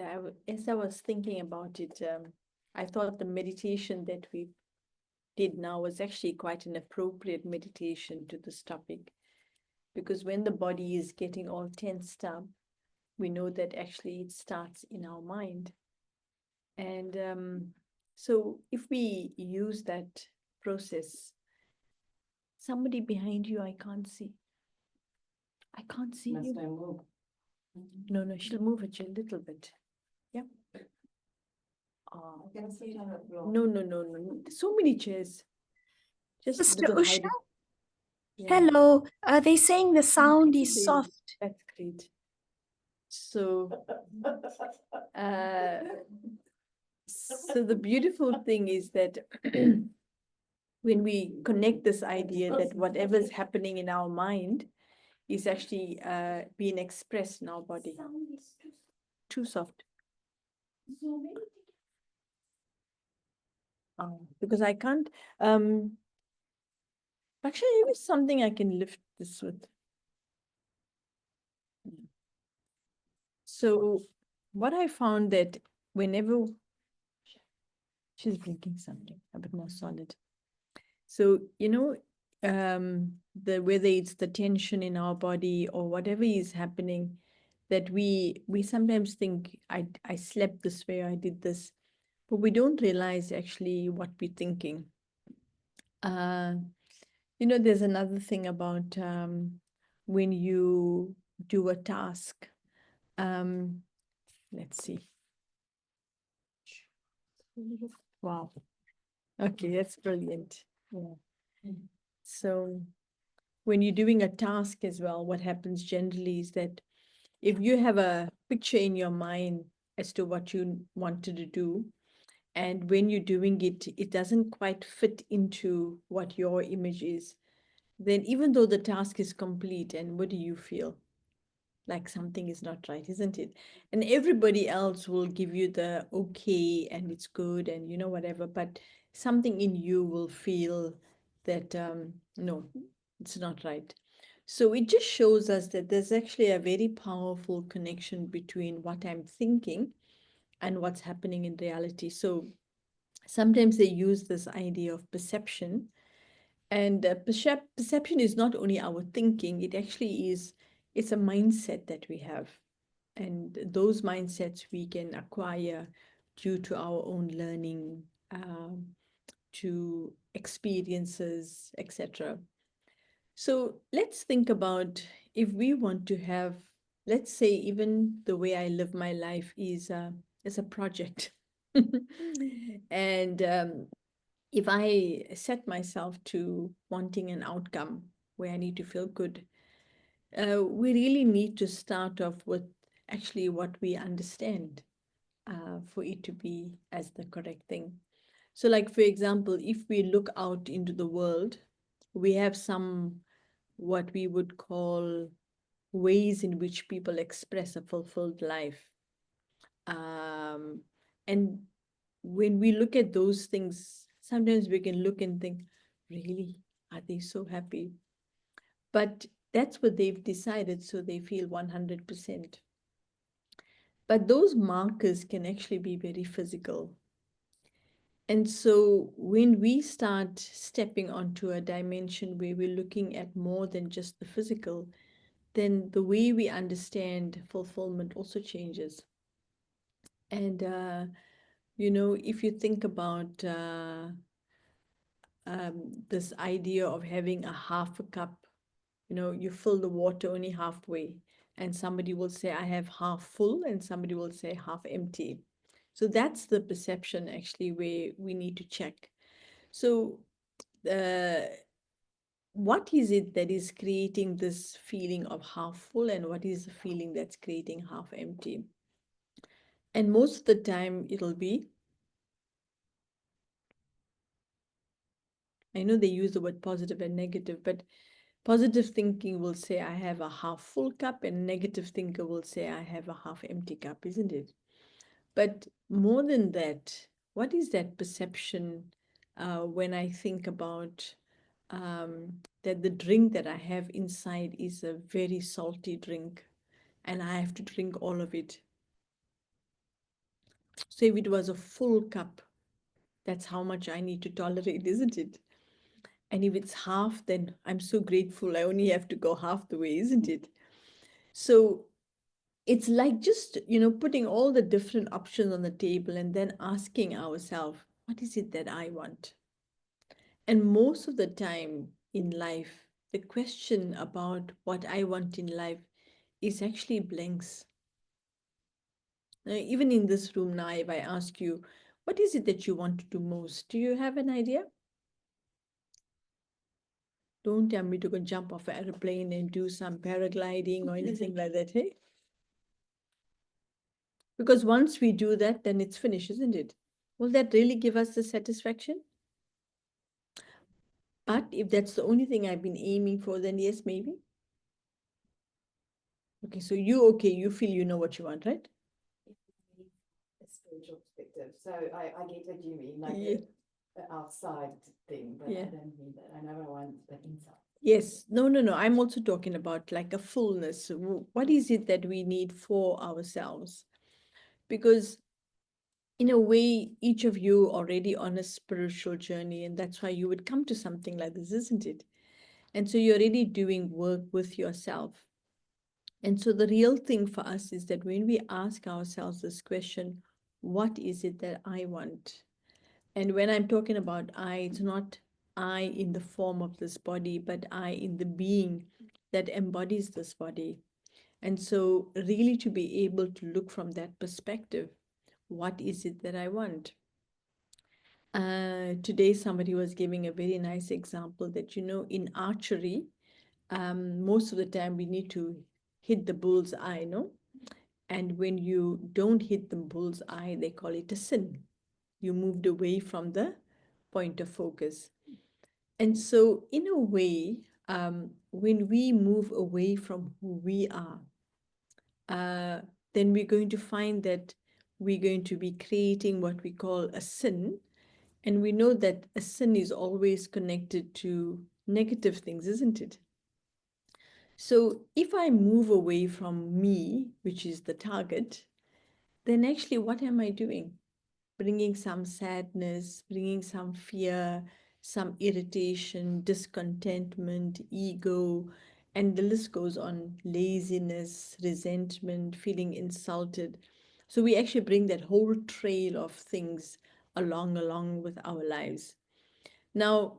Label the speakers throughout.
Speaker 1: As I was thinking about it, I thought the meditation that we did now was actually quite an appropriate meditation to this topic, because when the body is getting all tensed up, we know that actually it starts in our mind. And so if we use that process, somebody behind you, I can't see. I can't see
Speaker 2: Must
Speaker 1: you.
Speaker 2: I move?
Speaker 1: No, no, she'll move it a little bit. Yeah.
Speaker 2: I can sit on the floor.
Speaker 1: No, no, no, no, no. There's so many chairs. Just
Speaker 3: Sister
Speaker 1: little
Speaker 3: Usha,
Speaker 1: hiding. Yeah.
Speaker 3: hello. They saying the sound is
Speaker 1: Baby,
Speaker 3: soft.
Speaker 1: That's great. So, so the beautiful thing is that when we connect this idea that whatever's happening in our mind is actually being expressed in our body. Too soft. Because I can't. Actually, maybe something I can lift this with. So, what I found that whenever she's drinking something a bit more solid. So, whether it's the tension in our body or whatever is happening, that we sometimes think I slept this way, I did this, but we don't realize actually what we're thinking. There's another thing about when you do a task. Let's see. Wow. Okay, that's brilliant. Yeah. So when you're doing a task as well, what happens generally is that if you have a picture in your mind as to what you wanted to do, and when you're doing it, it doesn't quite fit into what your image is, then even though the task is complete, and what do you feel? Like something is not right, isn't it? And everybody else will give you the okay, and it's good, and whatever, but something in you will feel that no, it's not right. So it just shows us that there's actually a very powerful connection between what I'm thinking and what's happening in reality. So sometimes they use this idea of perception, and perception is not only our thinking, it actually is, it's a mindset that we have. And those mindsets we can acquire due to our own learning, to experiences, etc. So let's think about, if we want to have, let's say, even the way I live my life is a project. And if I set myself to wanting an outcome where I need to feel good, we really need to start off with actually what we understand for it to be as the correct thing. So, like, for example, if we look out into the world, we have some what we would call ways in which people express a fulfilled life. And when we look at those things, sometimes we can look and think, really, are they so happy? But that's what they've decided, so they feel 100%. But those markers can actually be very physical. And so when we start stepping onto a dimension where we're looking at more than just the physical, then the way we understand fulfillment also changes. And, if you think about this idea of having a half a cup, you fill the water only halfway, and somebody will say, I have half full, and somebody will say half empty. So that's the perception actually where we need to check. So, what is it that is creating this feeling of half full, and what is the feeling that's creating half empty? And most of the time, it'll be, I know they use the word positive and negative, but positive thinking will say, I have a half full cup, and negative thinker will say, I have a half empty cup, isn't it? But more than that, what is that perception when I think about that the drink that I have inside is a very salty drink, and I have to drink all of it? So if it was a full cup, that's how much I need to tolerate, isn't it? And if it's half, then I'm so grateful. I only have to go half the way, isn't it? So it's like just, putting all the different options on the table and then asking ourselves, what is it that I want? And most of the time in life, the question about what I want in life is actually blanks. Even in this room now, if I ask you, what is it that you want to do most? Do you have an idea? Don't tell me to go jump off an airplane and do some paragliding or anything like that, hey? Because once we do that, then it's finished, isn't it? Will that really give us the satisfaction? But if that's the only thing I've been aiming for, then yes, maybe. Okay, so you feel you know what you want, right?
Speaker 2: A spiritual perspective. So I get what you mean, like
Speaker 1: Yeah.
Speaker 2: the outside thing, but
Speaker 1: Yeah.
Speaker 2: I don't mean that. I never want the inside.
Speaker 1: Yes, no. I'm also talking about like a fullness. What is it that we need for ourselves? Because in a way, each of you already on a spiritual journey, and that's why you would come to something like this, isn't it? And so you're already doing work with yourself. And so the real thing for us is that when we ask ourselves this question, what is it that I want? And when I'm talking about I, it's not I in the form of this body, but I in the being that embodies this body. And so, really, to be able to look from that perspective, what is it that I want? Today, somebody was giving a very nice example that, in archery, most of the time we need to hit the bull's eye, no? And when you don't hit the bull's eye, they call it a sin. You moved away from the point of focus. And so, in a way, when we move away from who we are, then we're going to find that we're going to be creating what we call a sin. And we know that a sin is always connected to negative things, isn't it? So if I move away from me, which is the target, then actually what am I doing? Bringing some sadness, bringing some fear, some irritation, discontentment, ego, and the list goes on, laziness, resentment, feeling insulted. So we actually bring that whole trail of things along with our lives. Now,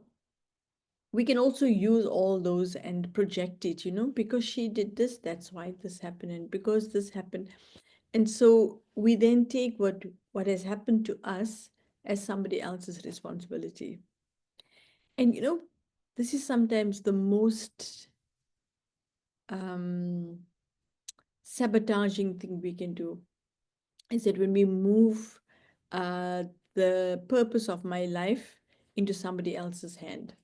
Speaker 1: we can also use all those and project it, because she did this, that's why this happened, and because this happened. And so we then take what has happened to us as somebody else's responsibility. And this is sometimes the most sabotaging thing we can do, is that when we move the purpose of my life into somebody else's hand.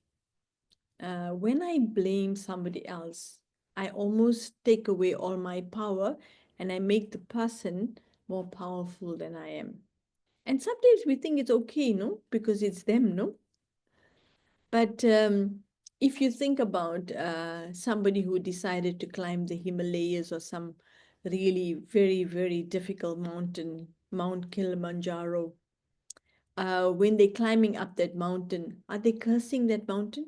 Speaker 1: When I blame somebody else, I almost take away all my power and I make the person more powerful than I am. And sometimes we think it's okay, no? Because it's them, no? But if you think about somebody who decided to climb the Himalayas or some really very, very difficult mountain, Mount Kilimanjaro, when they're climbing up that mountain, are they cursing that mountain?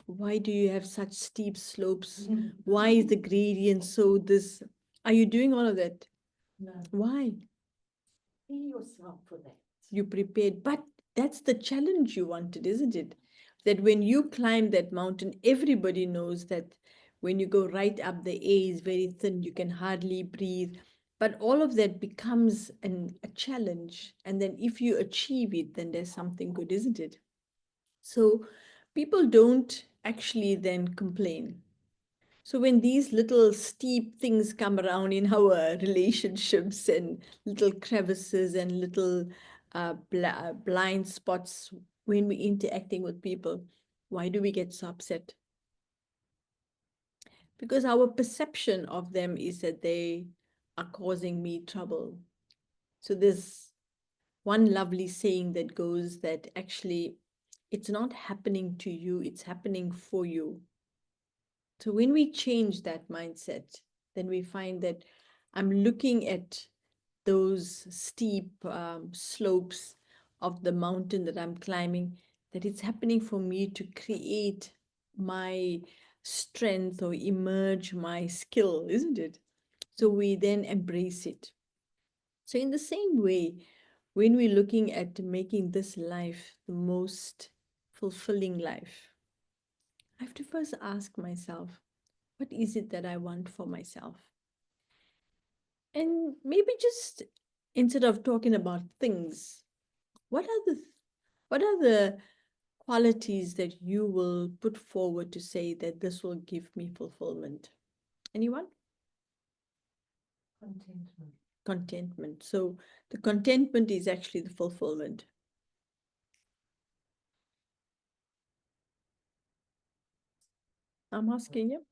Speaker 1: Why do you have such steep slopes? Why is the gradient so this? Are you doing all of that?
Speaker 2: No.
Speaker 1: Why?
Speaker 2: Be yourself for that.
Speaker 1: You prepared, but that's the challenge you wanted, isn't it? That when you climb that mountain, everybody knows that when you go right up, the air is very thin, you can hardly breathe. But all of that becomes a challenge. And then if you achieve it, then there's something good, isn't it? So people don't actually then complain. So when these little steep things come around in our relationships and little crevices and little blind spots when we're interacting with people, why do we get so upset? Because our perception of them is that they are causing me trouble. So there's one lovely saying that goes that actually it's not happening to you, it's happening for you. So when we change that mindset, then we find that I'm looking at those steep slopes of the mountain that I'm climbing, that it's happening for me to create my strength or emerge my skill, isn't it? So we then embrace it. So, in the same way, when we're looking at making this life the most fulfilling life, I have to first ask myself, what is it that I want for myself? And maybe just instead of talking about things, what are the qualities that you will put forward to say that this will give me fulfillment? Anyone?
Speaker 4: Contentment.
Speaker 1: Contentment. So the contentment is actually the fulfillment. I'm asking you.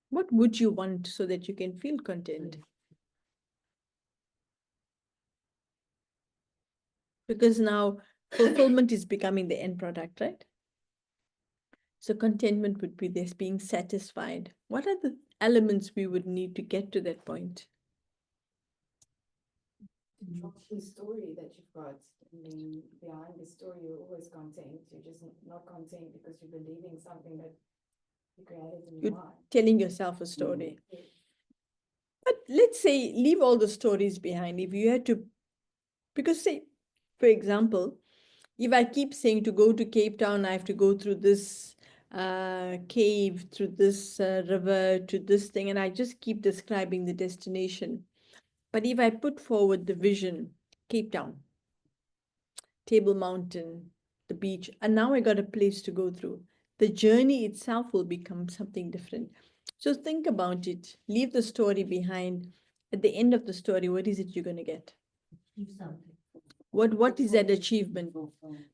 Speaker 1: What would you want so that you can feel content? Because now fulfillment is becoming the end product, right? So contentment would be this being satisfied. What are the elements we would need to get to that point?
Speaker 2: The story that you've got, I mean, behind the story, you're always content. You're just not content because you're believing something that you created in your
Speaker 1: You're
Speaker 2: mind.
Speaker 1: telling yourself a story.
Speaker 2: Yes.
Speaker 1: But let's say, leave all the stories behind. If you had to, because say, for example, if I keep saying to go to Cape Town, I have to go through this cave, through this river, to this thing, and I just keep describing the destination. But if I put forward the vision, Cape Town, Table Mountain, the beach, and now I got a place to go through, the journey itself will become something different. So think about it. Leave the story behind. At the end of the story, what is it you're going to get?
Speaker 4: Achieve something.
Speaker 1: What is that achievement?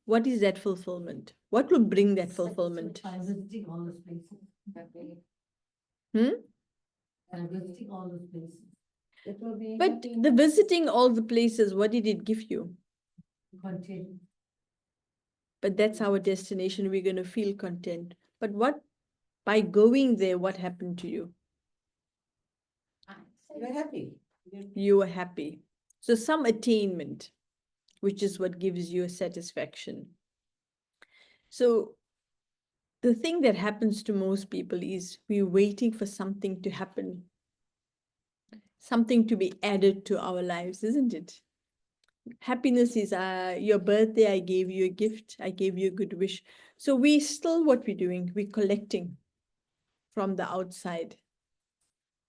Speaker 1: What is that fulfillment? What will bring that fulfillment?
Speaker 4: By visiting all those places.
Speaker 1: Hmm?
Speaker 4: By visiting all those places. It will be.
Speaker 1: But the visiting all the places, what did it give you?
Speaker 4: Content.
Speaker 1: But that's our destination. We're going to feel content. But what, by going there, what happened to you?
Speaker 4: You're happy.
Speaker 1: You were happy. So some attainment, which is what gives you a satisfaction. So the thing that happens to most people is we're waiting for something to happen, something to be added to our lives, isn't it? Happiness is your birthday, I gave you a gift, I gave you a good wish. So we still, what we're doing, we're collecting from the outside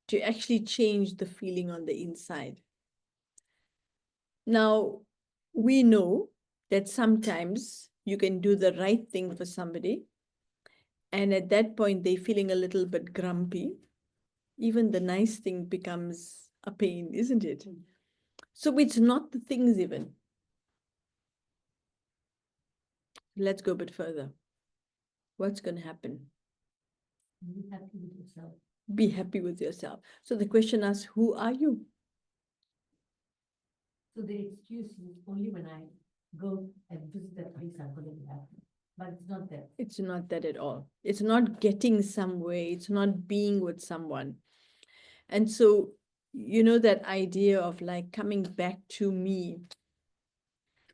Speaker 1: to actually change the feeling on the inside. Now, we know that sometimes you can do the right thing for somebody, and at that point, they're feeling a little bit grumpy. Even the nice thing becomes a pain, isn't it? So it's not the things even. Let's go a bit further. What's going to happen?
Speaker 4: Be happy with yourself.
Speaker 1: Be happy with yourself. So the question asks, who are you?
Speaker 4: So the excuse is only when I go and visit that place, I'm going to be happy. But it's not that.
Speaker 1: It's not that at all. It's not getting somewhere. It's not being with someone. And so, you know, that idea of like coming back to me.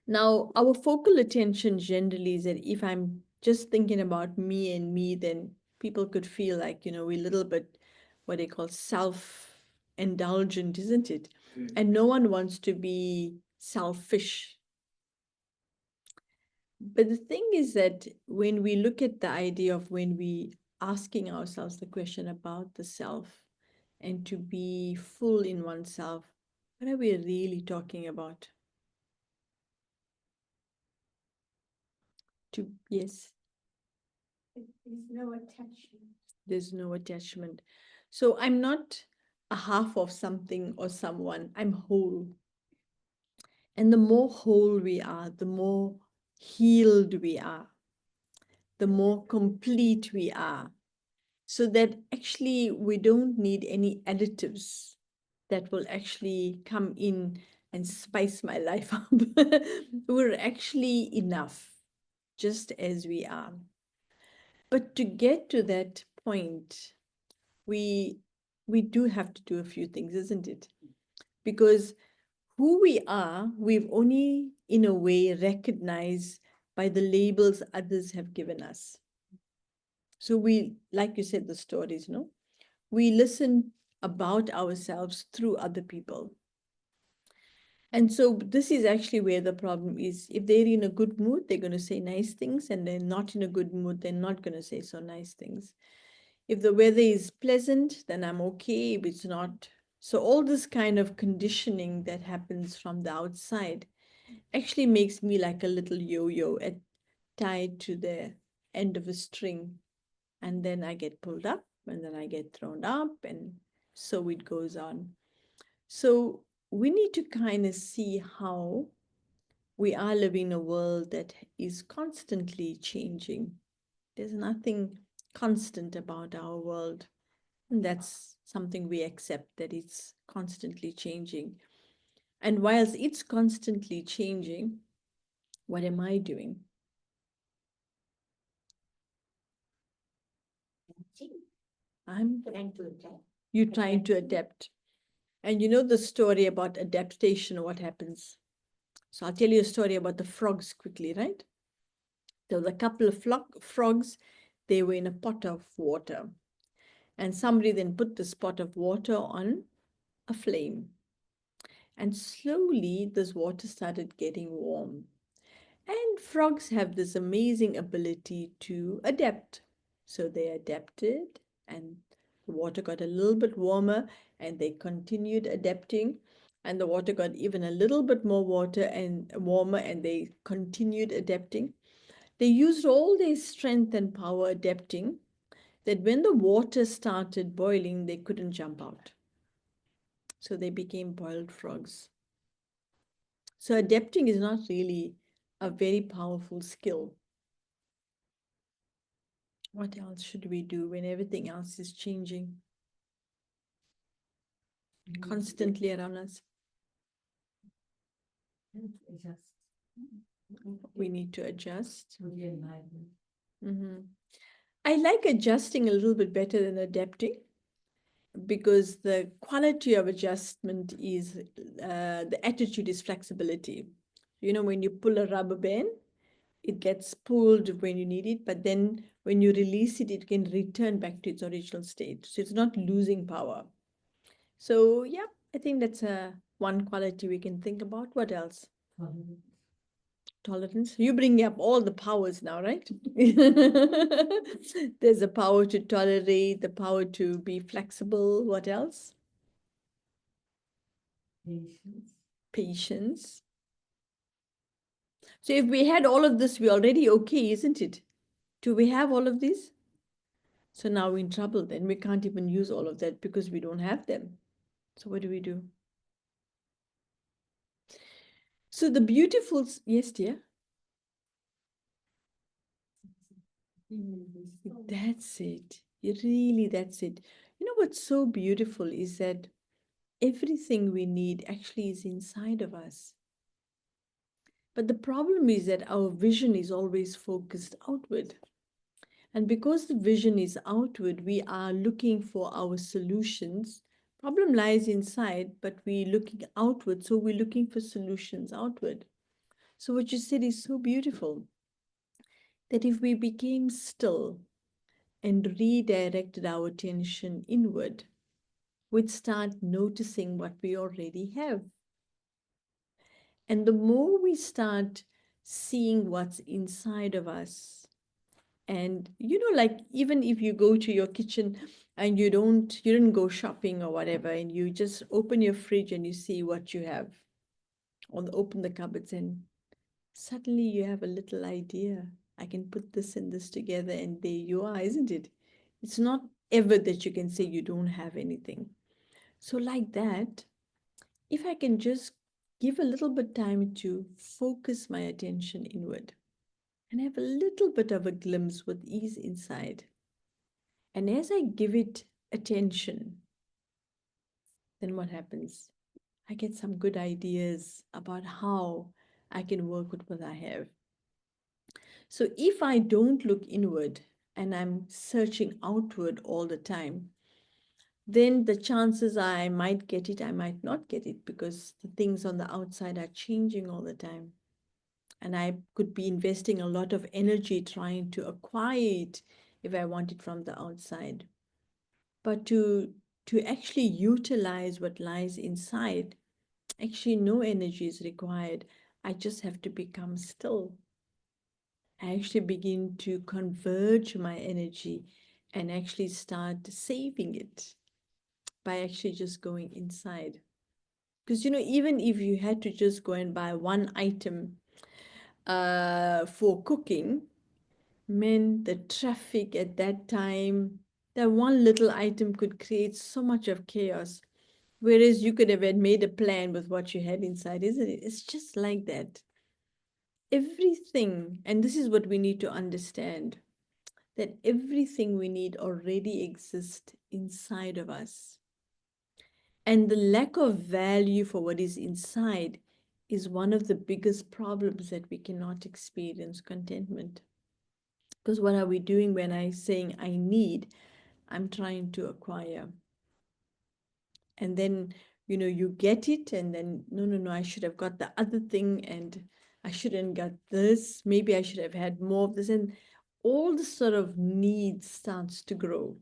Speaker 1: Now, our focal attention generally is that if I'm just thinking about me and me, then people could feel like, you know, we're a little bit what they call self-indulgent, isn't it? And no one wants to be selfish. But the thing is that when we look at the idea of when we asking ourselves the question about the self and to be full in oneself, what are we really talking about? Yes.
Speaker 2: There's no attachment.
Speaker 1: There's no attachment. So I'm not a half of something or someone, I'm whole. And the more whole we are, the more healed we are, the more complete we are. So that actually we don't need any additives that will actually come in and spice my life up. We're actually enough, just as we are. But to get to that point, we do have to do a few things, isn't it? Because who we are, we've only in a way recognized by the labels others have given us. So we, like you said, the stories, no? We listen about ourselves through other people. And so this is actually where the problem is. If they're in a good mood, they're going to say nice things, and they're not in a good mood, they're not going to say so nice things. If the weather is pleasant, then I'm okay. If it's not, so all this kind of conditioning that happens from the outside actually makes me like a little yo-yo tied to the end of a string. And then I get pulled up, and then I get thrown up, and so it goes on. So we need to kind of see how we are living in a world that is constantly changing. There's nothing constant about our world. And that's something we accept, that it's constantly changing. And whilst it's constantly changing, what am I doing? I'm
Speaker 4: Trying to adapt.
Speaker 1: you trying to adapt. And you know the story about adaptation, what happens? So I'll tell you a story about the frogs quickly, right? There was a couple of frogs. They were in a pot of water. And somebody then put this pot of water on a flame. And slowly this water started getting warm. And frogs have this amazing ability to adapt. So they adapted, and the water got a little bit warmer, and they continued adapting. And the water got even a little bit more water and warmer, and they continued adapting. They used all their strength and power adapting, that when the water started boiling, they couldn't jump out. So they became boiled frogs. So adapting is not really a very powerful skill. What else should we do when everything else is changing constantly around us?
Speaker 4: Adjust
Speaker 1: We need to adjust.
Speaker 4: to the environment.
Speaker 1: I like adjusting a little bit better than adapting, because the quality of adjustment is, the attitude is flexibility. You know, when you pull a rubber band, it gets pulled when you need it, but then when you release it, it can return back to its original state. So it's not losing power. So yeah, I think that's one quality we can think about. What else?
Speaker 4: Tolerance.
Speaker 1: Tolerance. You bring up all the powers now, right? There's a power to tolerate, the power to be flexible. What else?
Speaker 4: Patience.
Speaker 1: Patience. So if we had all of this, we're already okay, isn't it? Do we have all of these? So now we're in trouble then. We can't even use all of that because we don't have them. So what do we do? So the beautiful, yes, dear. That's it. Really, that's it. You know what's so beautiful is that everything we need actually is inside of us. But the problem is that our vision is always focused outward. And because the vision is outward, we are looking for our solutions. Problem lies inside, but we're looking outward. So we're looking for solutions outward. So what you said is so beautiful, that if we became still and redirected our attention inward, we'd start noticing what we already have. And the more we start seeing what's inside of us, and you know, like even if you go to your kitchen and you didn't go shopping or whatever, and you just open your fridge and you see what you have, or open the cupboards, and suddenly you have a little idea. I can put this and this together, and there you are, isn't it? It's not ever that you can say you don't have anything. So like that, if I can just give a little bit time to focus my attention inward and have a little bit of a glimpse what is inside. And as I give it attention, then what happens? I get some good ideas about how I can work with what I have. So if I don't look inward and I'm searching outward all the time, then the chances are I might get it, I might not get it, because the things on the outside are changing all the time. And I could be investing a lot of energy trying to acquire it if I want it from the outside. But to actually utilize what lies inside, actually no energy is required. I just have to become still. I actually begin to converge my energy and actually start saving it by actually just going inside. Because, even if you had to just go and buy one item for cooking, man, the traffic at that time, that one little item could create so much of chaos. Whereas you could have had made a plan with what you had inside, isn't it? It's just like that. Everything, and this is what we need to understand, that everything we need already exists inside of us. And the lack of value for what is inside is one of the biggest problems that we cannot experience contentment. Because what are we doing when I'm saying I need? I'm trying to acquire. And then, you get it, and then, no, I should have got the other thing, and I shouldn't got this. Maybe I should have had more of this. And all the sort of needs starts to grow.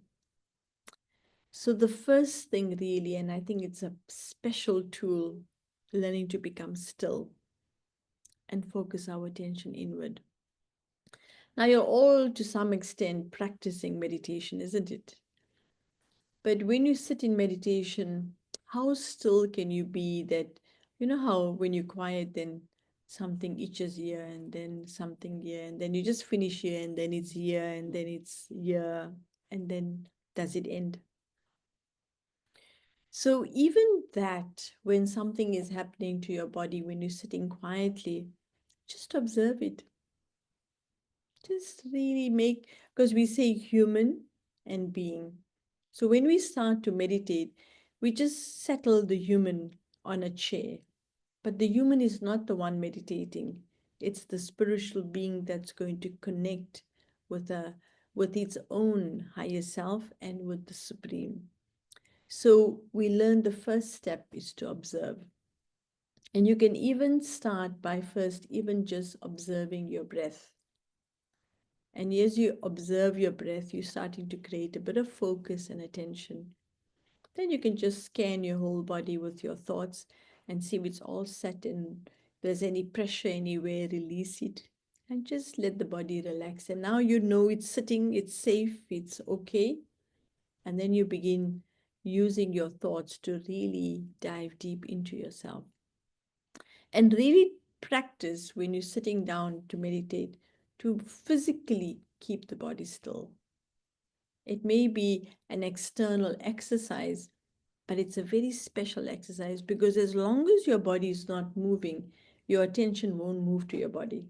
Speaker 1: So the first thing really, and I think it's a special tool, learning to become still and focus our attention inward. Now you're all to some extent practicing meditation, isn't it? But when you sit in meditation, how still can you be that, how when you quiet, then something itches here, and then something here, and then you just finish here, and then it's here, and then it's here, and then does it end? So even that, when something is happening to your body, when you're sitting quietly, just observe it. Just really because we say human and being. So when we start to meditate, we just settle the human on a chair. But the human is not the one meditating. It's the spiritual being that's going to connect with its own higher self and with the supreme. So we learn the first step is to observe. And you can even start by first even just observing your breath. And as you observe your breath, you're starting to create a bit of focus and attention. Then you can just scan your whole body with your thoughts and see if it's all set in. If there's any pressure anywhere, release it and just let the body relax. And now you know it's sitting, it's safe, it's okay. And then you begin using your thoughts to really dive deep into yourself. And really practice when you're sitting down to meditate to physically keep the body still. It may be an external exercise, but it's a very special exercise because as long as your body is not moving, your attention won't move to your body.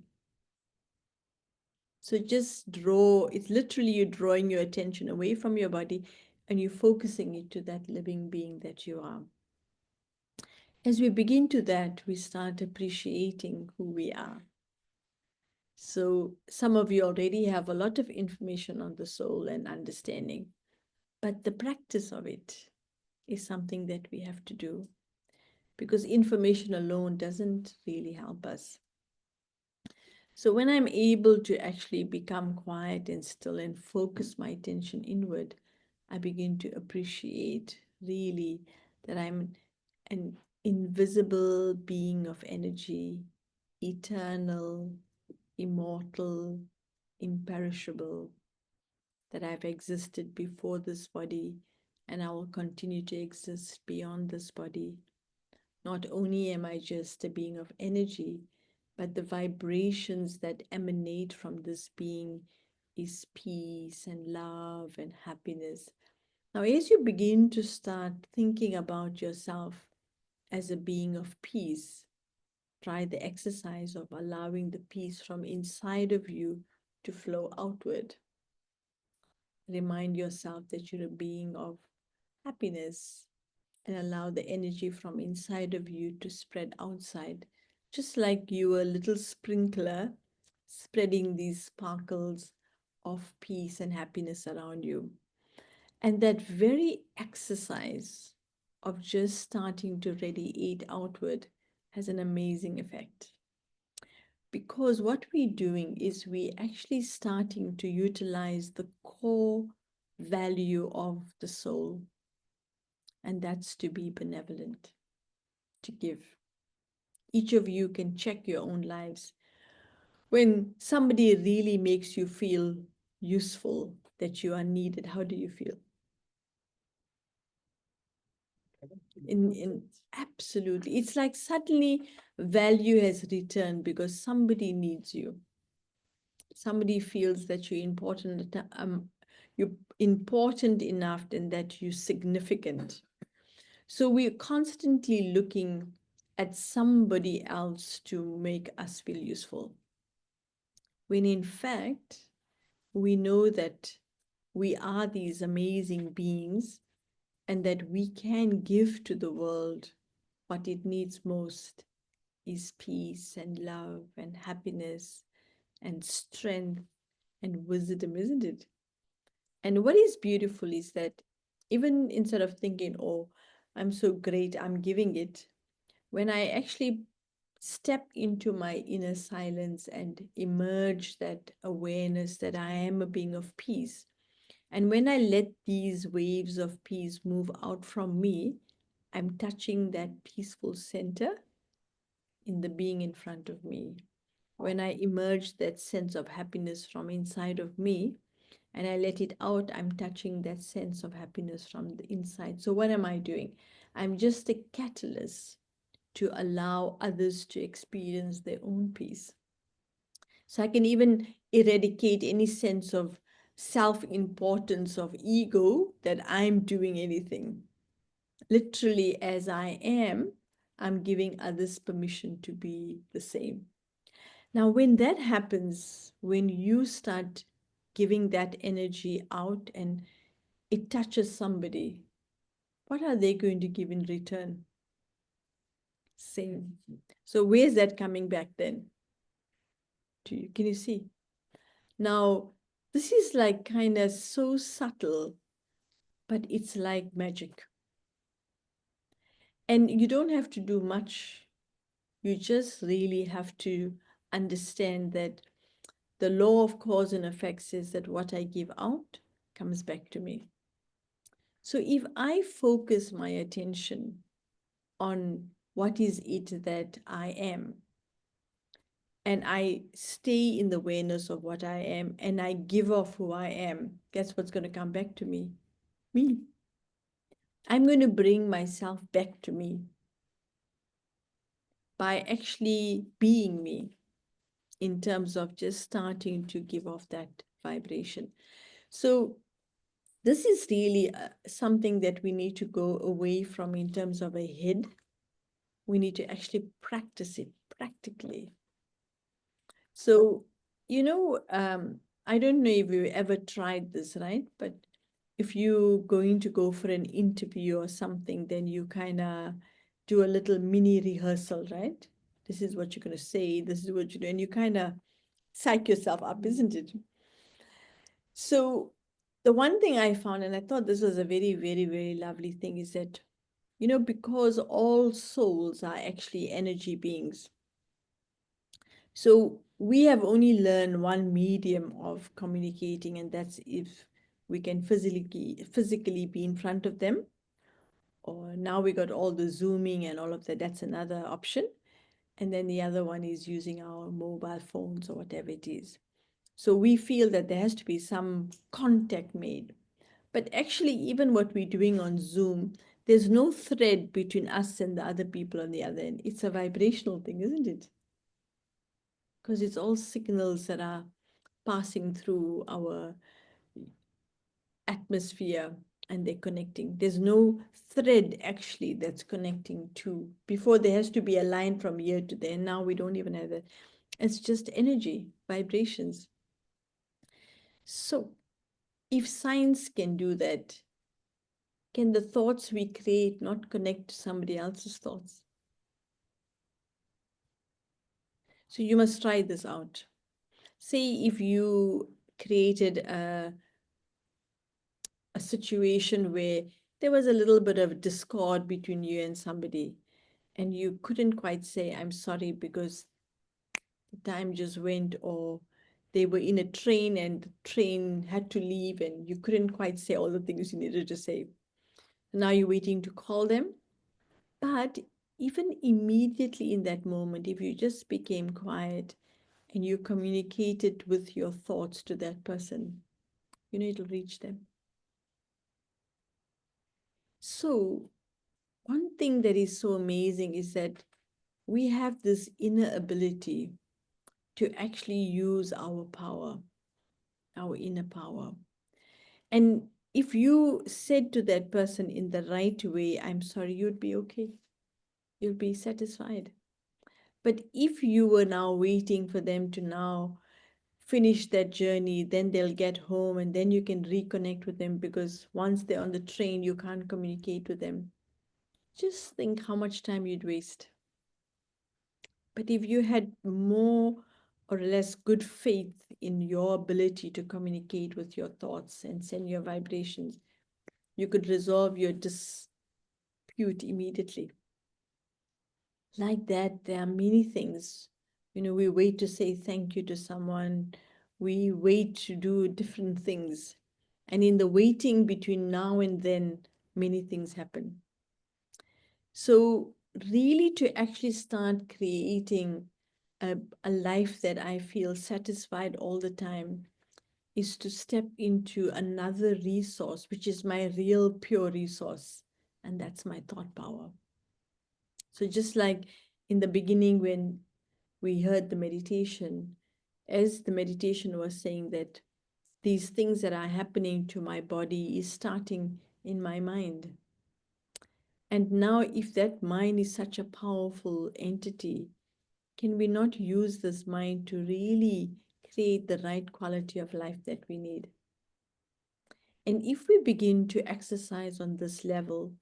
Speaker 1: So just it's literally you drawing your attention away from your body and you're focusing it to that living being that you are. As we begin to that, we start appreciating who we are. So some of you already have a lot of information on the soul and understanding, but the practice of it is something that we have to do because information alone doesn't really help us. So when I'm able to actually become quiet and still and focus my attention inward, I begin to appreciate really that I'm an invisible being of energy, eternal, immortal, imperishable, that I've existed before this body and I will continue to exist beyond this body. Not only am I just a being of energy, but the vibrations that emanate from this being is peace and love and happiness. Now, as you begin to start thinking about yourself as a being of peace, try the exercise of allowing the peace from inside of you to flow outward. Remind yourself that you're a being of happiness and allow the energy from inside of you to spread outside, just like you are a little sprinkler spreading these sparkles of peace and happiness around you. And that very exercise of just starting to radiate outward has an amazing effect. Because what we're doing is we actually starting to utilize the core value of the soul, and that's to be benevolent, to give. Each of you can check your own lives. When somebody really makes you feel useful, that you are needed, how do you feel? Absolutely. It's like suddenly value has returned because somebody needs you. Somebody feels that you're important enough and that you're significant. So we're constantly looking at somebody else to make us feel useful. When in fact, we know that we are these amazing beings and that we can give to the world what it needs most is peace and love and happiness and strength and wisdom, isn't it? And what is beautiful is that even instead of thinking, oh, I'm so great, I'm giving it, when I actually step into my inner silence and emerge that awareness that I am a being of peace, and when I let these waves of peace move out from me, I'm touching that peaceful center in the being in front of me. When I emerge that sense of happiness from inside of me and I let it out, I'm touching that sense of happiness from the inside. So, what am I doing? I'm just a catalyst to allow others to experience their own peace. So, I can even eradicate any sense of self importance, of ego that I'm doing anything. Literally, as I am, I'm giving others permission to be the same. Now, when that happens, when you start giving that energy out and it touches somebody, what are they going to give in return? Same. So where's that coming back then to you? Can you see? Now, this is like kind of so subtle, but it's like magic. And you don't have to do much. You just really have to understand that the law of cause and effect says that what I give out comes back to me. So if I focus my attention on what is it that I am, and I stay in the awareness of what I am, and I give off who I am, guess what's going to come back to me? Me. I'm going to bring myself back to me by actually being me in terms of just starting to give off that vibration. So this is really something that we need to go away from in terms of a head. We need to actually practice it practically. So, I don't know if you ever tried this, right? But if you're going to go for an interview or something, then you kind of do a little mini rehearsal, right? This is what you're going to say, this is what you do, and you kind of psych yourself up, isn't it? So the one thing I found, and I thought this was a very, very, very lovely thing, is that, because all souls are actually energy beings. So we have only learned one medium of communicating, and that's if we can physically be in front of them. Or now we got all the Zooming and all of that. That's another option. And then the other one is using our mobile phones or whatever it is. So we feel that there has to be some contact made. But actually, even what we're doing on Zoom, there's no thread between us and the other people on the other end. It's a vibrational thing, isn't it? Because it's all signals that are passing through our atmosphere and they're connecting. There's no thread actually that's connecting to. Before there has to be a line from here to there. Now we don't even have that. It's just energy, vibrations. So if science can do that, can the thoughts we create not connect to somebody else's thoughts? So you must try this out. Say if you created a a situation where there was a little bit of discord between you and somebody, and you couldn't quite say, I'm sorry, because the time just went, or they were in a train and the train had to leave and you couldn't quite say all the things you needed to say. Now you're waiting to call them. But even immediately in that moment, if you just became quiet and you communicated with your thoughts to that person, it'll reach them. So one thing that is so amazing is that we have this inner ability to actually use our power, our inner power. And if you said to that person in the right way, I'm sorry, you'd be okay. You'll be satisfied. But if you were now waiting for them to now finish that journey, then they'll get home and then you can reconnect with them, because once they're on the train, you can't communicate with them. Just think how much time you'd waste. But if you had more or less good faith in your ability to communicate with your thoughts and send your vibrations, you could resolve your dispute immediately. Like that, there are many things. We wait to say thank you to someone. We wait to do different things. And in the waiting between now and then, many things happen. So really to actually start creating a life that I feel satisfied all the time is to step into another resource, which is my real pure resource, and that's my thought power. So just like in the beginning when we heard the meditation, as the meditation was saying that these things that are happening to my body is starting in my mind. And now if that mind is such a powerful entity, can we not use this mind to really create the right quality of life that we need? And if we begin to exercise on this level,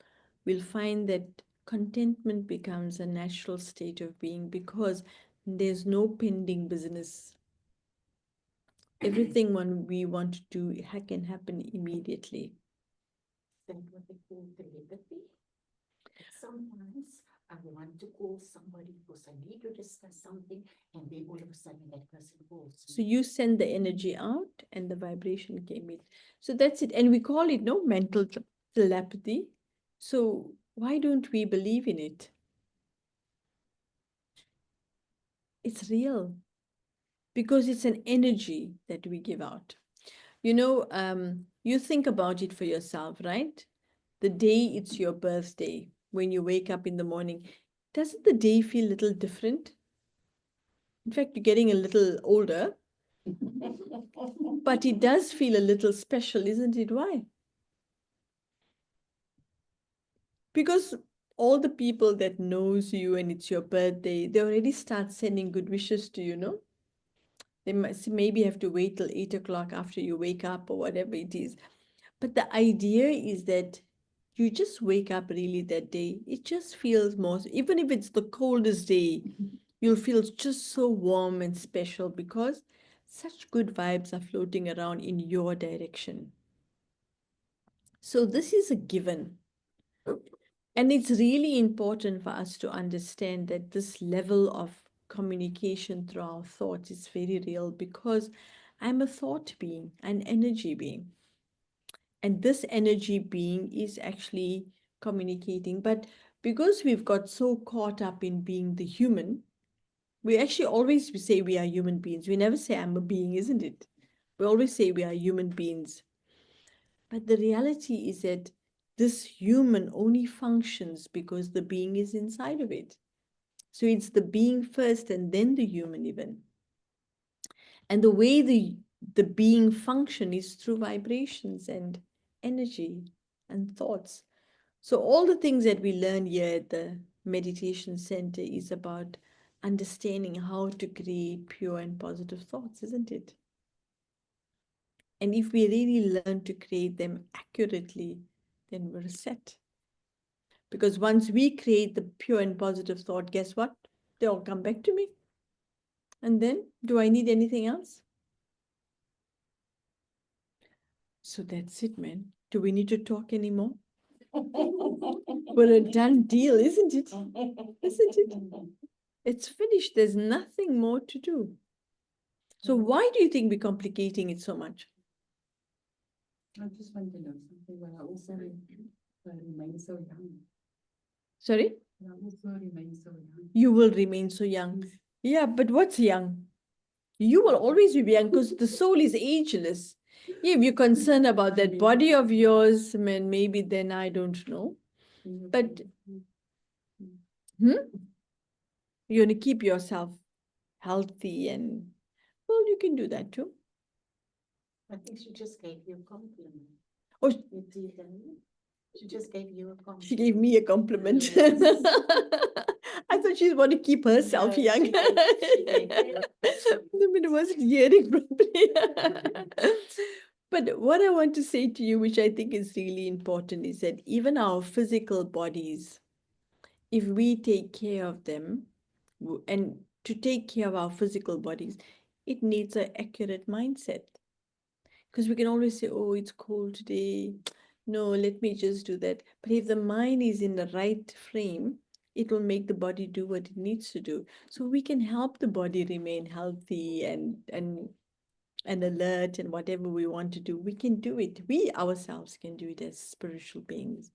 Speaker 1: we'll find that contentment becomes a natural state of being, because there's no pending business. Everything when we want to do can happen immediately.
Speaker 4: That's what they call telepathy. Sometimes I want to call somebody because I need to discuss something, and then all of a sudden that person calls.
Speaker 1: So you send the energy out and the vibration came in. So that's it. And we call it mental telepathy. So why don't we believe in it? It's real, because it's an energy that we give out. You think about it for yourself, right? The day it's your birthday, when you wake up in the morning, doesn't the day feel a little different? In fact, you're getting a little older, but it does feel a little special, isn't it? Why? Because all the people that knows you and it's your birthday, they already start sending good wishes to you, no? They maybe have to wait till 8 o'clock after you wake up or whatever it is. But the idea is that you just wake up really that day. It just feels more, even if it's the coldest day, you'll feel just so warm and special, because such good vibes are floating around in your direction. So this is a given. And it's really important for us to understand that this level of communication through our thoughts is very real, because I'm a thought being, an energy being. And this energy being is actually communicating. But because we've got so caught up in being the human, we actually always say we are human beings. We never say I'm a being, isn't it? We always say we are human beings. But the reality is that this human only functions because the being is inside of it. So it's the being first and then the human even. And the way the being function is through vibrations and energy and thoughts. So all the things that we learn here at the meditation center is about understanding how to create pure and positive thoughts, isn't it? And if we really learn to create them accurately, then we're set. Because once we create the pure and positive thought, guess what? They all come back to me. And then, do I need anything else? So that's it, man. Do we need to talk anymore? We're a done deal, isn't it? Isn't it? It's finished. There's nothing more to do. So why do you think we're complicating it so much?
Speaker 4: I just want to know something when I also remain so young.
Speaker 1: Sorry?
Speaker 4: I also remain so young.
Speaker 1: You will remain so young. Yeah, but what's young? You will always be young because the soul is ageless. Yeah, if you're concerned about that body of yours, man, maybe then I don't know. But you're going to keep yourself healthy and, well, you can do that too.
Speaker 4: I think she just gave you a compliment.
Speaker 1: Oh,
Speaker 4: You didn't. She just gave you a compliment.
Speaker 1: she gave me a compliment.
Speaker 4: Yes.
Speaker 1: I thought she's want to keep herself
Speaker 4: No,
Speaker 1: young.
Speaker 4: she gave you a
Speaker 1: I wasn't hearing properly. But what I want to say to you, which I think is really important, is that even our physical bodies, if we take care of them, and to take care of our physical bodies, it needs an accurate mindset. Because we can always say, oh, it's cold today. No, let me just do that. But if the mind is in the right frame, it will make the body do what it needs to do. So we can help the body remain healthy and alert and whatever we want to do, we can do it. We ourselves can do it as spiritual beings.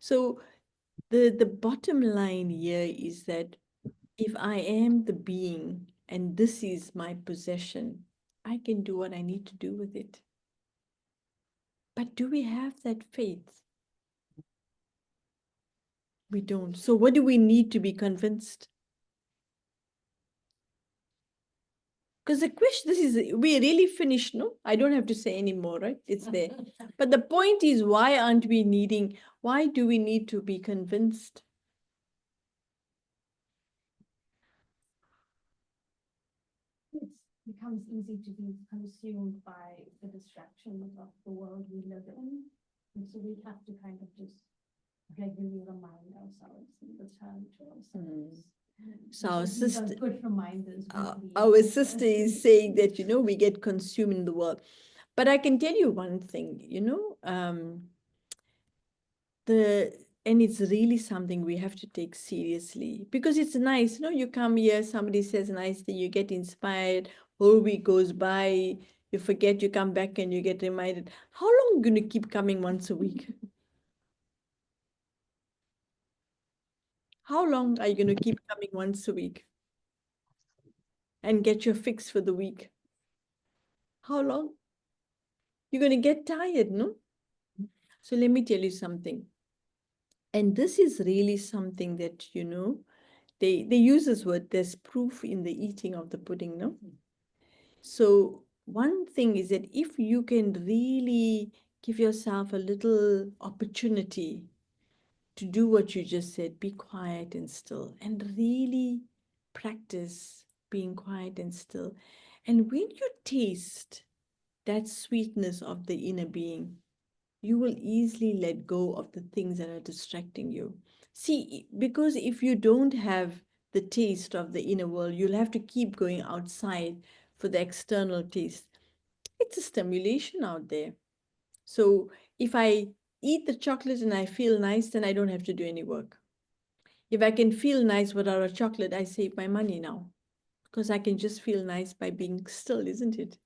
Speaker 1: So the bottom line here is that if I am the being and this is my possession, I can do what I need to do with it. But do we have that faith? We don't. So what do we need to be convinced? Because the question, we really finished, no? I don't have to say any more, right? It's there. But the point is, why do we need to be convinced?
Speaker 5: It becomes easy to be consumed by the distractions of the world we live in. And so we have to kind of just regularly remind ourselves and return to ourselves.
Speaker 1: So our
Speaker 5: These are
Speaker 1: sister,
Speaker 5: good reminders.
Speaker 1: our sister is saying that, we get consumed in the world. But I can tell you one thing, and it's really something we have to take seriously, because it's nice, you come here, somebody says a nice thing, you get inspired, whole week goes by, you forget, you come back and you get reminded. How long are you going to keep coming once a week? How long are you going to keep coming once a week and get your fix for the week? How long? You're going to get tired, no? So let me tell you something. And this is really something that, they use this word, there's proof in the eating of the pudding, no? So one thing is that if you can really give yourself a little opportunity to do what you just said, be quiet and still, and really practice being quiet and still. And when you taste that sweetness of the inner being, you will easily let go of the things that are distracting you. See, because if you don't have the taste of the inner world, you'll have to keep going outside for the external taste. It's a stimulation out there. So if I eat the chocolate and I feel nice, then I don't have to do any work. If I can feel nice without a chocolate, I save my money now, because I can just feel nice by being still, isn't it?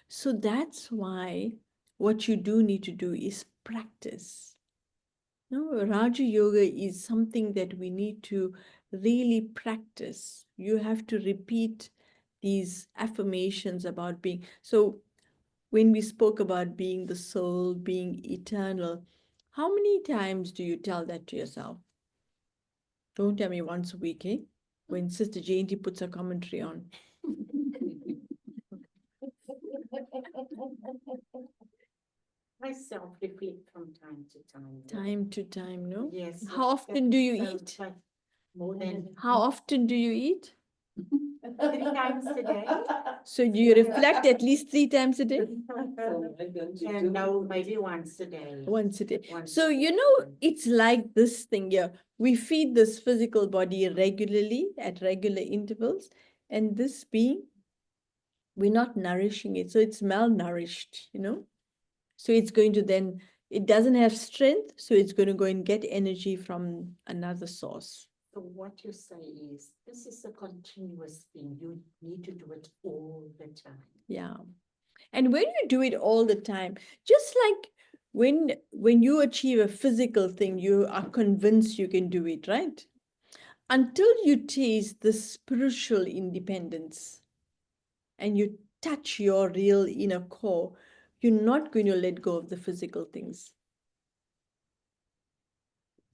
Speaker 1: So that's why what you do need to do is practice. No, Raja Yoga is something that we need to really practice. You have to repeat these affirmations about being. So when we spoke about being the soul, being eternal, how many times do you tell that to yourself? Don't tell me once a week, eh? When Sister Jayanti puts a commentary on.
Speaker 4: I self-reflect from time to time.
Speaker 1: Time to time, no?
Speaker 4: Yes.
Speaker 1: How often do you
Speaker 4: So,
Speaker 1: eat?
Speaker 4: but more than
Speaker 1: How often do you eat?
Speaker 4: 3 times a day.
Speaker 1: So do you reflect at least 3 times a day?
Speaker 4: And no, maybe once a day.
Speaker 1: Once a day.
Speaker 4: Once
Speaker 1: So,
Speaker 4: a day.
Speaker 1: it's like this thing here. We feed this physical body regularly at regular intervals, and this being, we're not nourishing it. So it's malnourished, So it's going to then, it doesn't have strength, so it's going to go and get energy from another source.
Speaker 4: So what you say is, this is a continuous thing. You need to do it all the time.
Speaker 1: Yeah. And when you do it all the time, just like when you achieve a physical thing, you are convinced you can do it, right? Until you taste the spiritual independence and you touch your real inner core, you're not going to let go of the physical things.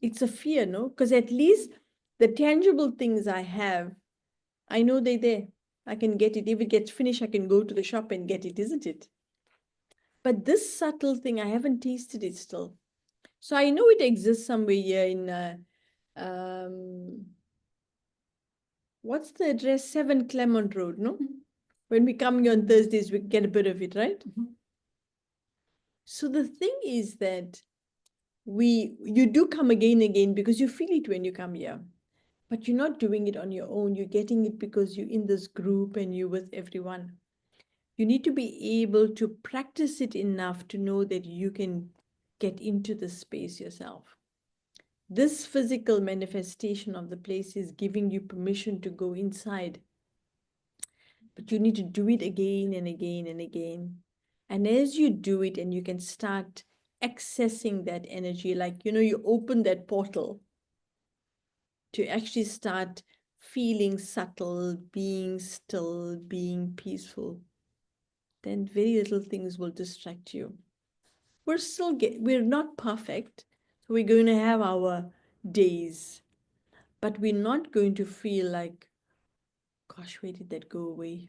Speaker 1: It's a fear, no? Because at least the tangible things I have, I know they're there. I can get it. If it gets finished, I can go to the shop and get it, isn't it? But this subtle thing, I haven't tasted it still. So I know it exists somewhere here in, what's the address? 7 Clement Road, no? When we come here on Thursdays, we get a bit of it, right? So the thing is that you do come again because you feel it when you come here. But you're not doing it on your own. You're getting it because you're in this group and you're with everyone. You need to be able to practice it enough to know that you can get into the space yourself. This physical manifestation of the place is giving you permission to go inside. But you need to do it again and again and again. And as you do it and you can start accessing that energy, like, you open that portal to actually start feeling subtle, being still, being peaceful, then very little things will distract you. We're not perfect, so we're going to have our days, but we're not going to feel like, gosh, where did that go away?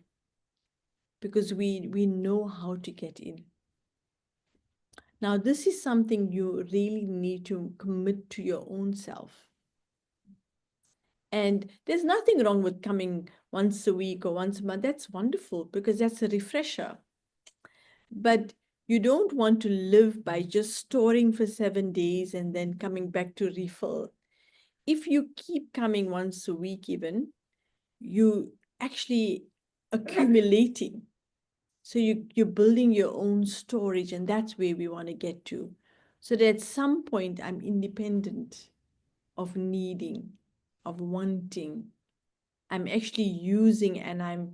Speaker 1: Because we know how to get in. Now, this is something you really need to commit to your own self. And there's nothing wrong with coming once a week or once a month. That's wonderful because that's a refresher. But you don't want to live by just storing for 7 days and then coming back to refill. If you keep coming once a week even, you actually accumulating. So you're building your own storage, and that's where we want to get to. So that at some point I'm independent of needing, of wanting. I'm actually using and I'm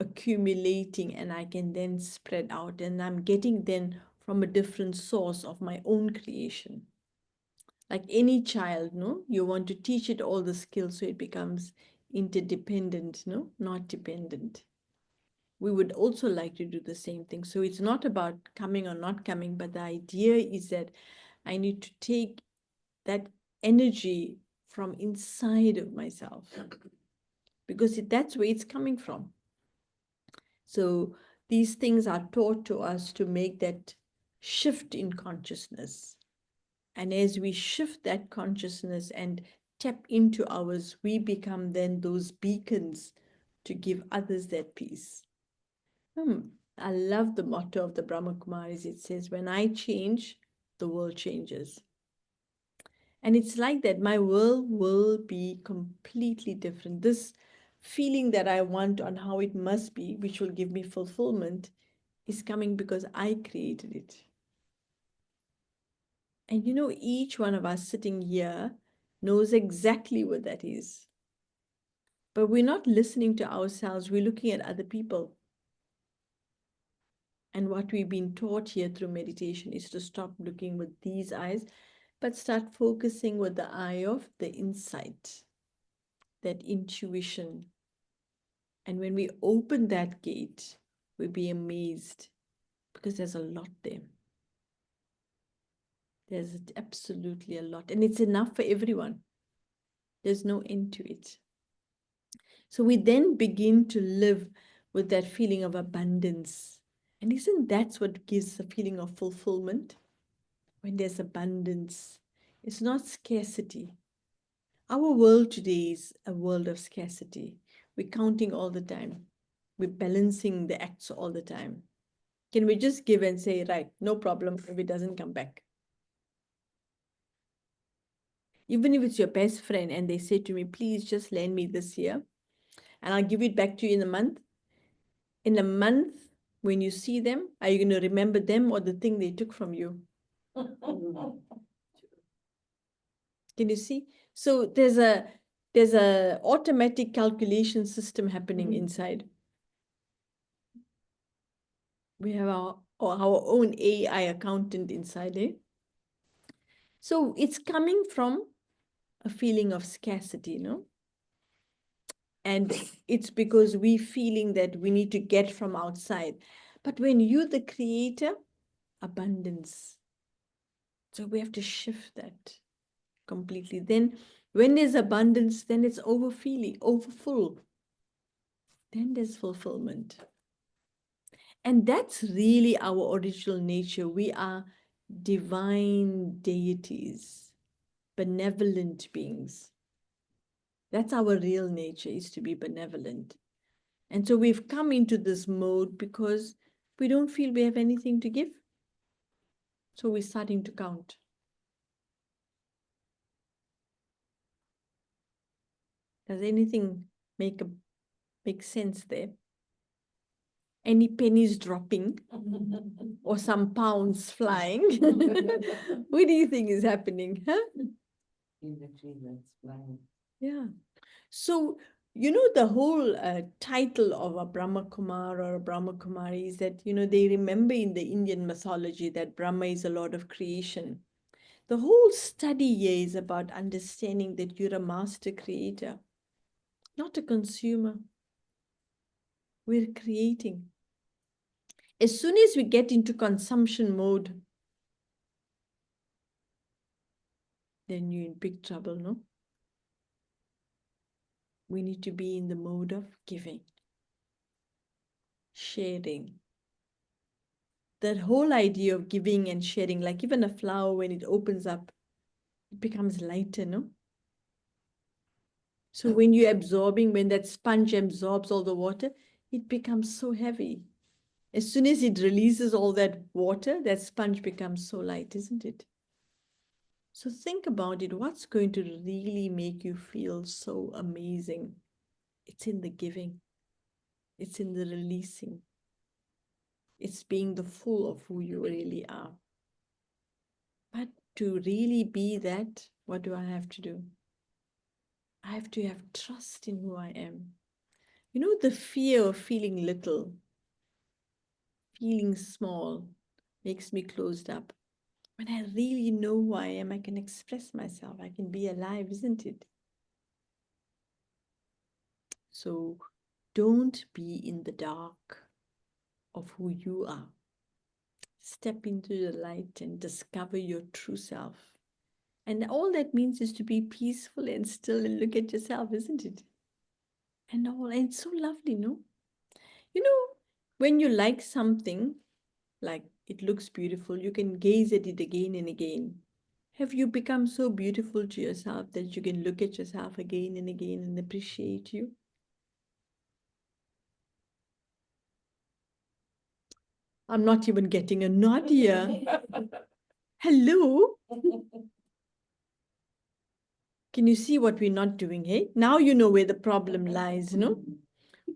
Speaker 1: accumulating, and I can then spread out, and I'm getting then from a different source of my own creation. Like any child, no, you want to teach it all the skills so it becomes interdependent, no, not dependent. We would also like to do the same thing. So it's not about coming or not coming, but the idea is that I need to take that energy from inside of myself because that's where it's coming from. So these things are taught to us to make that shift in consciousness. And as we shift that consciousness and tap into ours, we become then those beacons to give others that peace. I love the motto of the Brahma Kumaris. It says, when I change, the world changes. And it's like that. My world will be completely different. This feeling that I want on how it must be, which will give me fulfillment, is coming because I created it. And each one of us sitting here knows exactly what that is. But we're not listening to ourselves. We're looking at other people. And what we've been taught here through meditation is to stop looking with these eyes, but start focusing with the eye of the insight, that intuition. And when we open that gate, we'll be amazed because there's a lot there. There's absolutely a lot, and it's enough for everyone. There's no end to it. So we then begin to live with that feeling of abundance. And isn't that what gives a feeling of fulfillment? When there's abundance, it's not scarcity. Our world today is a world of scarcity. We're counting all the time. We're balancing the acts all the time. Can we just give and say, right, no problem if it doesn't come back? Even if it's your best friend and they say to me, please just lend me this here and I'll give it back to you in a month. In a month, When you see them, are you going to remember them or the thing they took from you? Can you see? So there's a automatic calculation system happening inside. We have our own AI accountant inside, eh? So it's coming from a feeling of scarcity, no? And it's because we feeling that we need to get from outside. But when you, the creator, abundance. So we have to shift that completely. Then when there's abundance, then it's overfeeling, overfull. Then there's fulfillment. And that's really our original nature. We are divine deities, benevolent beings. That's our real nature, is to be benevolent. And so we've come into this mode because we don't feel we have anything to give. So we're starting to count. Does anything make sense there? Any pennies dropping or some pounds flying? What do you think is happening? Huh?
Speaker 4: In the tree that's flying.
Speaker 1: Yeah. So, you know, the whole title of a Brahma Kumar or a Brahma Kumari is that, you know, they remember in the Indian mythology that Brahma is a lord of creation. The whole study here is about understanding that you're a master creator, not a consumer. We're creating. As soon as we get into consumption mode, then you're in big trouble, no? We need to be in the mode of giving, sharing. That whole idea of giving and sharing, like even a flower, when it opens up, it becomes lighter, no? So when you're absorbing, when that sponge absorbs all the water, it becomes so heavy. As soon as it releases all that water, that sponge becomes so light, isn't it? So think about it. What's going to really make you feel so amazing? It's in the giving. It's in the releasing. It's being the full of who you really are. But to really be that, what do I have to do? I have to have trust in who I am. You know, the fear of feeling little, feeling small, makes me closed up. When I really know who I am, I can express myself. I can be alive, isn't it? So don't be in the dark of who you are. Step into the light and discover your true self. And all that means is to be peaceful and still and look at yourself, isn't it? And it's so lovely, no? You know, when you like something, like it looks beautiful, you can gaze at it again and again. Have you become so beautiful to yourself that you can look at yourself again and again and appreciate you? I'm not even getting a nod here. Hello? Can you see what we're not doing, hey? Now you know where the problem lies, no?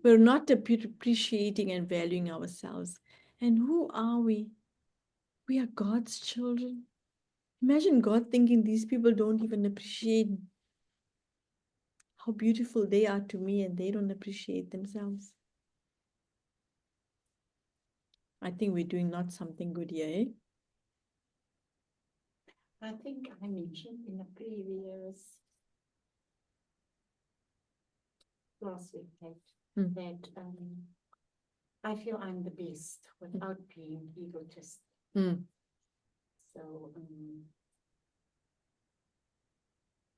Speaker 1: We're not appreciating and valuing ourselves. And who are we? We are God's children. Imagine God thinking these people don't even appreciate how beautiful they are to me and they don't appreciate themselves. I think we're doing not something good here, eh?
Speaker 4: I think I mentioned in a previous class we had that I feel I'm the best without being egotist. So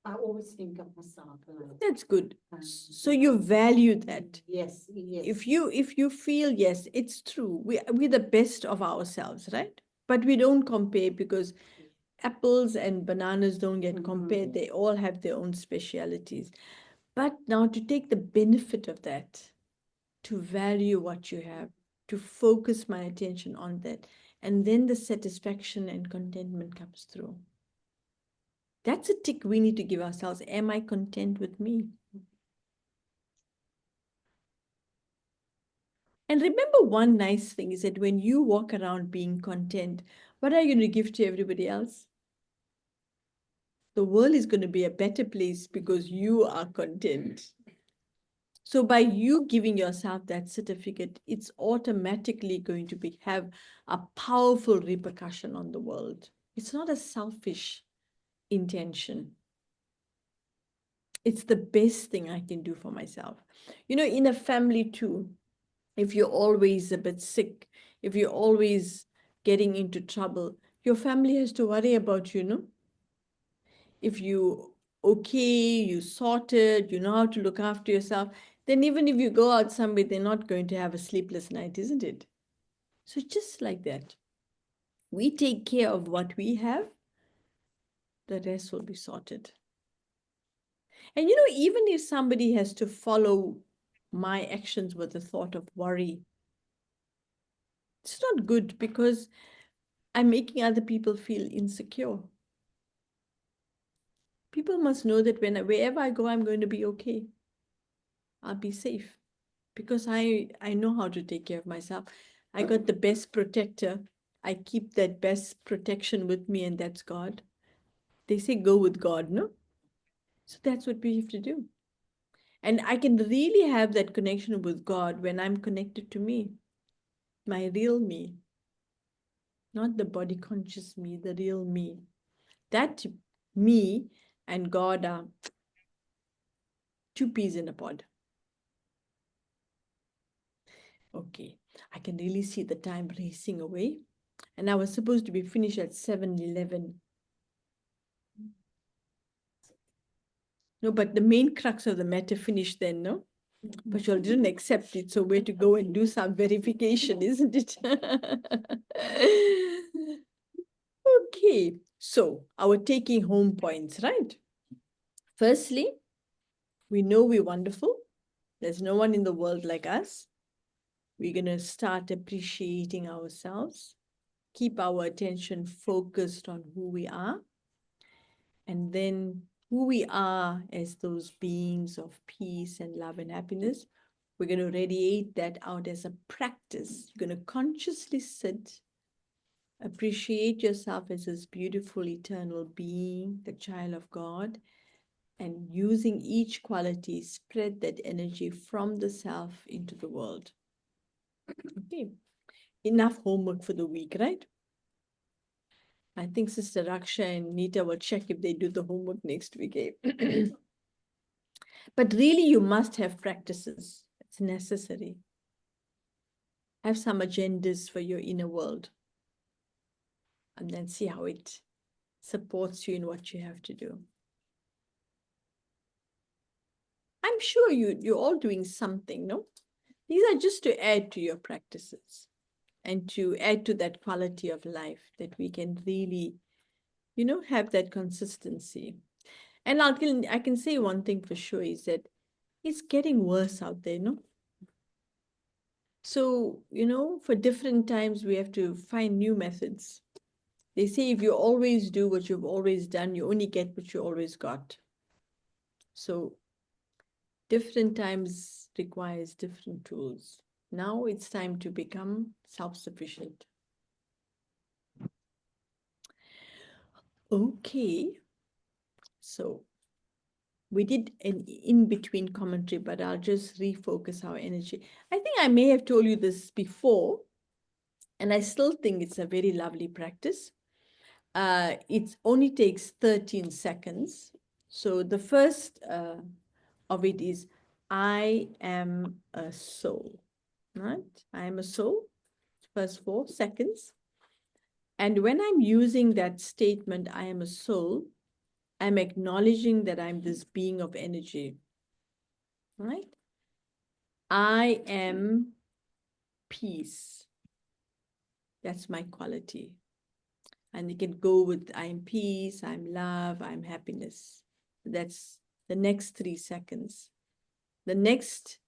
Speaker 4: I always think of myself.
Speaker 1: That's good. So you value that.
Speaker 4: Yes, yes.
Speaker 1: If you feel, yes, it's true. We're the best of ourselves, right? But we don't compare because apples and bananas don't get compared. They all have their own specialities. But now to take the benefit of that, to value what you have, to focus my attention on that, and then the satisfaction and contentment comes through. That's a tick we need to give ourselves. Am I content with me? And remember, one nice thing is that when you walk around being content, what are you going to give to everybody else? The world is going to be a better place because you are content. So by you giving yourself that certificate, it's automatically going to have a powerful repercussion on the world. It's not a selfish intention. It's the best thing I can do for myself. You know, in a family too, if you're always a bit sick, if you're always getting into trouble, your family has to worry about you, no? If you okay, you sorted, you know how to look after yourself, then even if you go out somewhere, they're not going to have a sleepless night, isn't it? So just like that, we take care of what we have, the rest will be sorted. And you know, even if somebody has to follow my actions with the thought of worry, it's not good because I'm making other people feel insecure. People must know that wherever I go, I'm going to be okay. I'll be safe because I know how to take care of myself. I got the best protector. I keep that best protection with me, and that's God. They say go with God, no? So that's what we have to do. And I can really have that connection with God when I'm connected to me, my real me, not the body conscious me, the real me. That me and God are two peas in a pod. Okay, I can really see the time racing away. And I was supposed to be finished at 7:11. No, but the main crux of the matter finished then, no? But you all didn't accept it, so we're to go and do some verification, isn't it? Okay, so our taking home points, right? Firstly, we know we're wonderful. There's no one in the world like us. We're going to start appreciating ourselves, keep our attention focused on who we are, and then who we are as those beings of peace and love and happiness. We're going to radiate that out as a practice. You're going to consciously sit, appreciate yourself as this beautiful eternal being, the child of God, and using each quality, spread that energy from the self into the world. Okay, enough homework for the week, right? I think Sister Raksha and Nita will check if they do the homework next week. Eh? But really, you must have practices. It's necessary. Have some agendas for your inner world. And then see how it supports you in what you have to do. I'm sure you're all doing something, no? These are just to add to your practices and to add to that quality of life that we can really, you know, have that consistency. And I can say one thing for sure is that it's getting worse out there, no? So, you know, for different times, we have to find new methods. They say if you always do what you've always done, you only get what you always got. So different times requires different tools. Now it's time to become self-sufficient. Okay, so we did an in-between commentary, but I'll just refocus our energy. I think I may have told you this before, and I still think it's a very lovely practice. It only takes 13 seconds. So the first of it is, I am a soul, right? I am a soul, first 4 seconds. And when I'm using that statement, I am a soul, I'm acknowledging that I'm this being of energy, right? I am peace. That's my quality. And you can go with I'm peace, I'm love, I'm happiness. That's the next 3 seconds. The next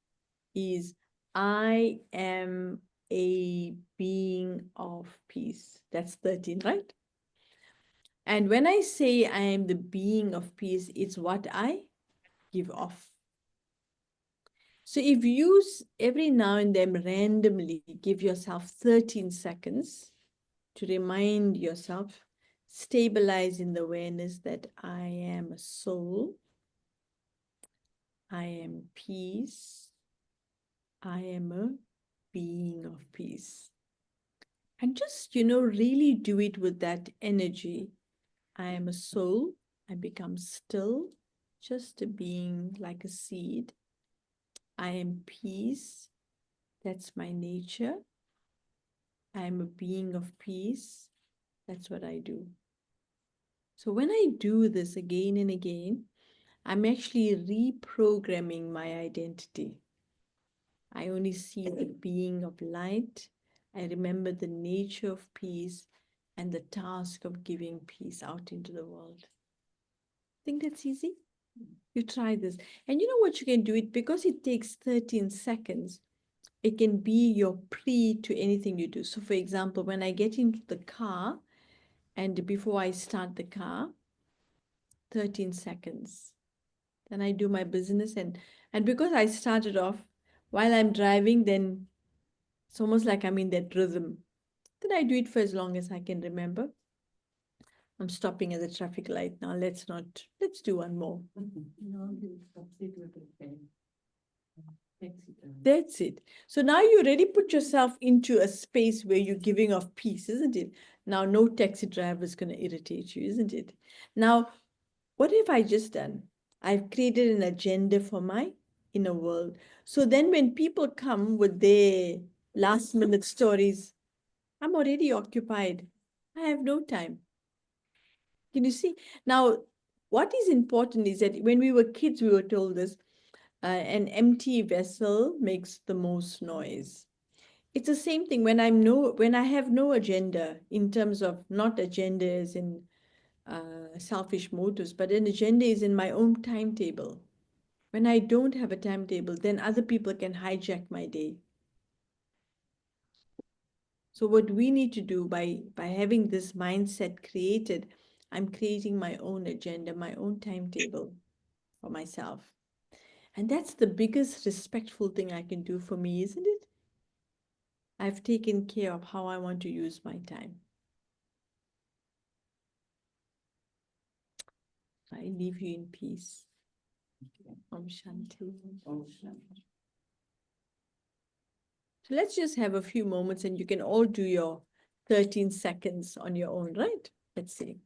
Speaker 1: is I am a being of peace. That's 13, right? And when I say I am the being of peace, it's what I give off. So if you every now and then randomly give yourself 13 seconds to remind yourself, stabilize in the awareness that I am a soul, I am peace, I am a being of peace. And just, really do it with that energy. I am a soul, I become still, just a being like a seed. I am peace, that's my nature. I am a being of peace, that's what I do. So when I do this again and again, I'm actually reprogramming my identity. I only see the being of light. I remember the nature of peace and the task of giving peace out into the world. Think that's easy? You try this. And you know what you can do it because it takes 13 seconds. It can be your pre to anything you do. So for example, when I get into the car and before I start the car, 13 seconds. Then I do my business and because I started off while I'm driving, then it's almost like I'm in that rhythm. Then I do it for as long as I can remember. I'm stopping at the traffic light now. Let's do one more. That's it. So now you already put yourself into a space where you're giving off peace, isn't it? Now no taxi driver is going to irritate you, isn't it? Now, what have I just done? I've created an agenda for my inner world. So then when people come with their last minute stories, I'm already occupied. I have no time. Can you see? Now, what is important is that when we were kids, we were told this, an empty vessel makes the most noise. It's the same thing when I have no agenda in terms of not agendas in selfish motives, but an agenda is in my own timetable. When I don't have a timetable, then other people can hijack my day. So what we need to do by having this mindset created, I'm creating my own agenda, my own timetable for myself. And that's the biggest respectful thing I can do for me, isn't it? I've taken care of how I want to use my time. I leave you in peace. Om Shanti. So let's just have a few moments and you can all do your 13 seconds on your own, right? Let's see.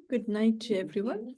Speaker 1: Good night to everyone.